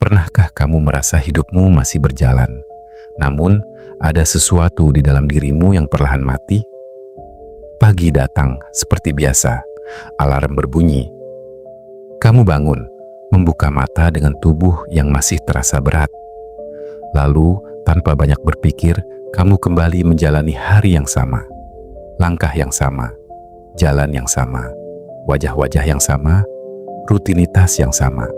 Pernahkah kamu merasa hidupmu masih berjalan, namun ada sesuatu di dalam dirimu yang perlahan mati? Pagi datang seperti biasa, alarm berbunyi. Kamu bangun, membuka mata dengan tubuh yang masih terasa berat. Lalu, tanpa banyak berpikir, kamu kembali menjalani hari yang sama. Langkah yang sama, jalan yang sama, wajah-wajah yang sama, rutinitas yang sama.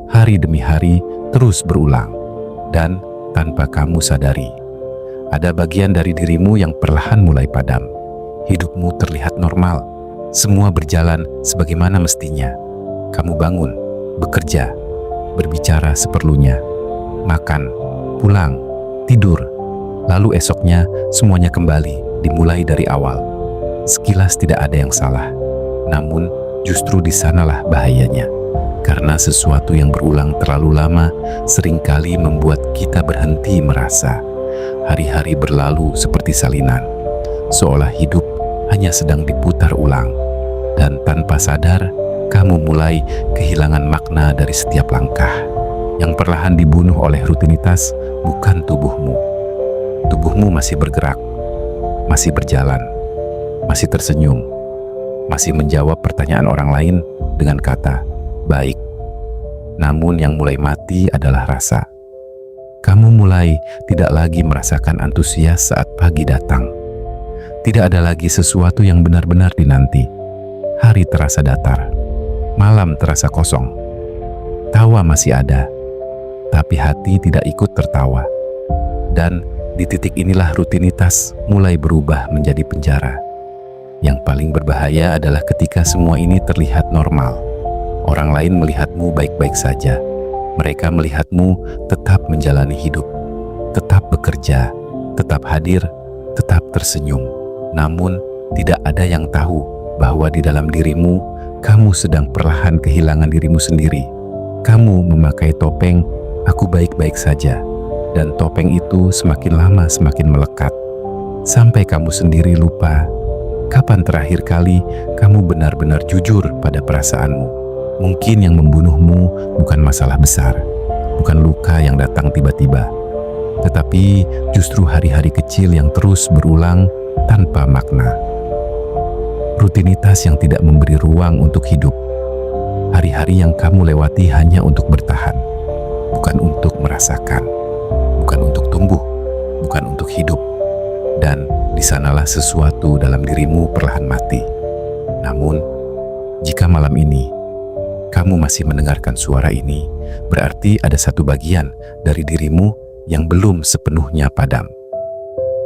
Hari demi hari terus berulang. Dan tanpa kamu sadari, ada bagian dari dirimu yang perlahan mulai padam. Hidupmu terlihat normal, semua berjalan sebagaimana mestinya. Kamu bangun, bekerja, berbicara seperlunya, makan, pulang, tidur. Lalu esoknya semuanya kembali, dimulai dari awal. Sekilas tidak ada yang salah, namun justru di sanalah bahayanya. Karena sesuatu yang berulang terlalu lama seringkali membuat kita berhenti merasa. Hari-hari berlalu seperti salinan, seolah hidup hanya sedang diputar ulang. Dan tanpa sadar, kamu mulai kehilangan makna dari setiap langkah. Yang perlahan dibunuh oleh rutinitas bukan tubuhmu. Tubuhmu masih bergerak, masih berjalan, masih tersenyum, masih menjawab pertanyaan orang lain dengan kata, baik. Namun yang mulai mati adalah rasa. Kamu mulai tidak lagi merasakan antusias saat pagi datang. Tidak ada lagi sesuatu yang benar-benar dinanti. Hari terasa datar, malam terasa kosong. Tawa masih ada, tapi hati tidak ikut tertawa. Dan di titik inilah rutinitas mulai berubah menjadi penjara. Yang paling berbahaya adalah ketika semua ini terlihat normal. Orang lain melihatmu baik-baik saja. Mereka melihatmu tetap menjalani hidup, tetap bekerja, tetap hadir, tetap tersenyum. Namun, tidak ada yang tahu bahwa di dalam dirimu, kamu sedang perlahan kehilangan dirimu sendiri. Kamu memakai topeng, aku baik-baik saja. Dan topeng itu semakin lama semakin melekat. Sampai kamu sendiri lupa, kapan terakhir kali kamu benar-benar jujur pada perasaanmu. Mungkin yang membunuhmu bukan masalah besar, bukan luka yang datang tiba-tiba, tetapi justru hari-hari kecil yang terus berulang tanpa makna. Rutinitas yang tidak memberi ruang untuk hidup. Hari-hari yang kamu lewati hanya untuk bertahan, bukan untuk merasakan, bukan untuk tumbuh, bukan untuk hidup. Dan di sanalah sesuatu dalam dirimu perlahan mati. Namun, jika malam ini kamu masih mendengarkan suara ini, berarti ada satu bagian dari dirimu yang belum sepenuhnya padam.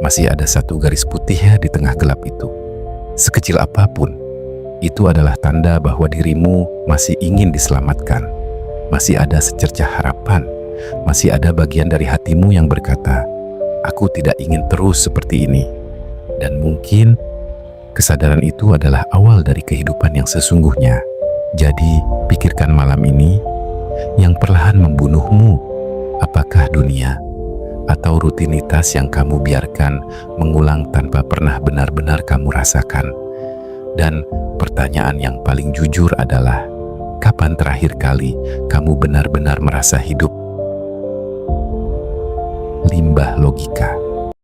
Masih ada satu garis putih di tengah gelap itu. Sekecil apapun, itu adalah tanda bahwa dirimu masih ingin diselamatkan. Masih ada secercah harapan, masih ada bagian dari hatimu yang berkata, aku tidak ingin terus seperti ini. Dan mungkin kesadaran itu adalah awal dari kehidupan yang sesungguhnya. Jadi, pikirkan malam ini yang perlahan membunuhmu. Apakah dunia atau rutinitas yang kamu biarkan mengulang tanpa pernah benar-benar kamu rasakan? Dan pertanyaan yang paling jujur adalah, kapan terakhir kali kamu benar-benar merasa hidup? Limbah logika.